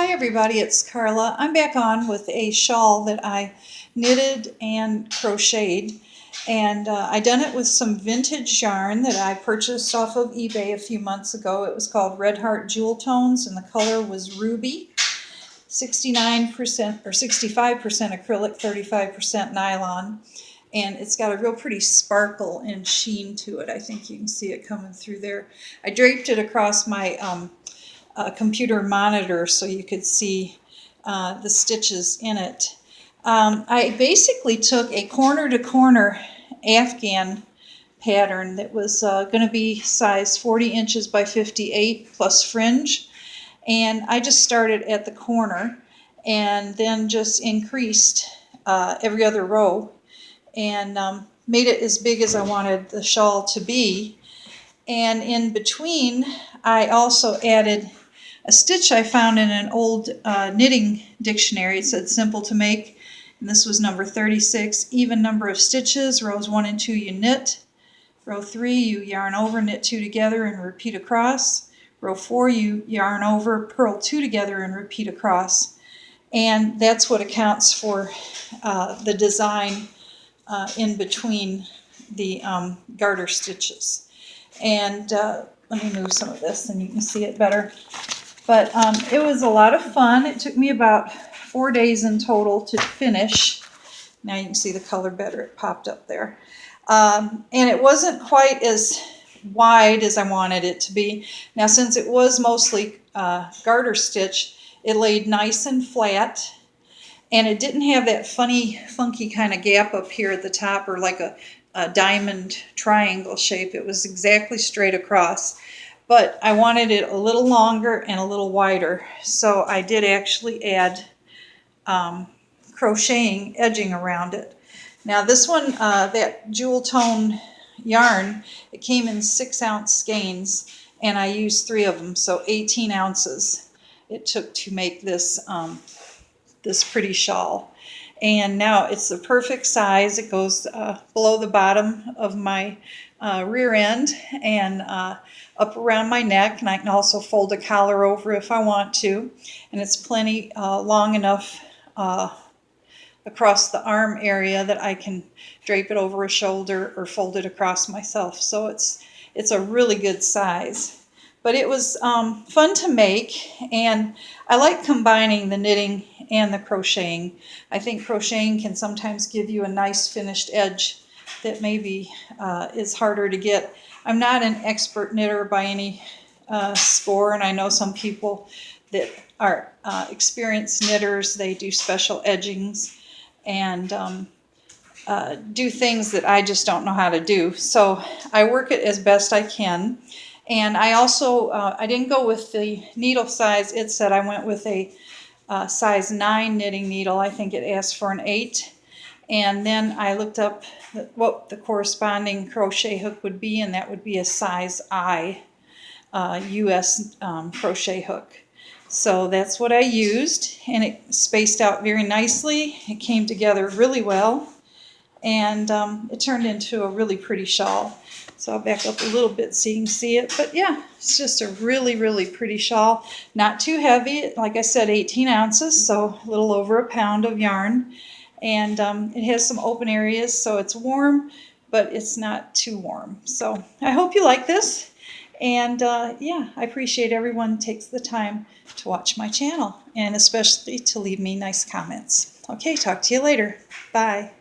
Hi everybody, it's Carla. I'm back on with a shawl that I knitted and crocheted, and I done it with some vintage yarn that I purchased off of eBay a few months ago. It was called Red Heart Jeweltones and the color was ruby. 69% or 65% acrylic, 35% nylon, and it's got a real pretty sparkle and sheen to it. I think you can see it coming through there. I draped it across my computer monitor so you could see the stitches in it. I basically took a corner-to-corner Afghan pattern that was going to be size 40 inches by 58 plus fringe, and I just started at the corner and then just increased every other row and made it as big as I wanted the shawl to be. And in between I also added a stitch I found in an old knitting dictionary. It said simple to make, and this was number 36. Even number of stitches. Rows 1 and 2 you knit. Row 3 you yarn over, knit 2 together and repeat across. Row 4 you yarn over, purl 2 together and repeat across. And that's what accounts for the design in between the garter stitches. And let me move some of this and you can see it better. But it was a lot of fun. It took me about 4 days in total to finish. Now you can see the color better. It popped up there. And it wasn't quite as wide as I wanted it to be. Now since it was mostly garter stitch, it laid nice and flat. And it didn't have that funky kind of gap up here at the top, or like a diamond triangle shape. It was exactly straight across. But I wanted it a little longer and a little wider, so I did actually add crocheting edging around it. Now this one, that jewel tone yarn, it came in 6-ounce skeins, and I used 3 of them, so 18 ounces it took to make this this pretty shawl. And now it's the perfect size. It goes below the bottom of my rear end and up around my neck, and I can also fold a collar over if I want to, and it's plenty long enough across the arm area that I can drape it over a shoulder or fold it across myself. So it's a really good size. But it was fun to make, and I like combining the knitting and the crocheting. I think crocheting can sometimes give you a nice finished edge that maybe is harder to get. I'm not an expert knitter by any score, and I know some people that are experienced knitters. They do special edgings and do things that I just don't know how to do. So I work it as best I can. And I also, I didn't go with the needle size. It said I went with a size 9 knitting needle. I think it asked for an 8. And then I looked up what the corresponding crochet hook would be, and that would be a size I US crochet hook. So that's what I used, and it spaced out very nicely. It came together really well, and it turned into a really pretty shawl. So I'll back up a little bit so you can see it. But yeah, it's just a really, really pretty shawl. Not too heavy. Like I said, 18 ounces, so a little over a pound of yarn. And it has some open areas, so it's warm, but it's not too warm. So I hope you like this. And yeah, I appreciate everyone takes the time to watch my channel, and especially to leave me nice comments. Okay, talk to you later. Bye.